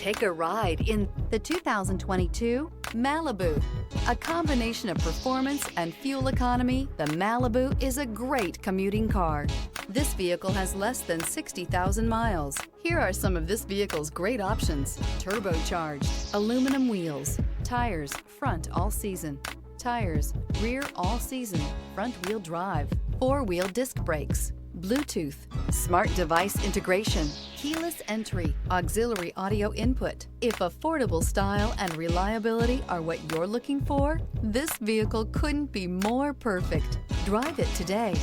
Take a ride in the 2022 Malibu. A combination of performance and fuel economy, the Malibu is a great commuting car. This vehicle has less than 60,000 miles. Here are some of this vehicle's great options: turbocharged, aluminum wheels, tires, front all season, tires, rear all season, front wheel drive, four-wheel disc brakes, Bluetooth, smart device integration, keyless entry, auxiliary audio input. If affordable style and reliability are what you're looking for, this vehicle couldn't be more perfect. Drive it today.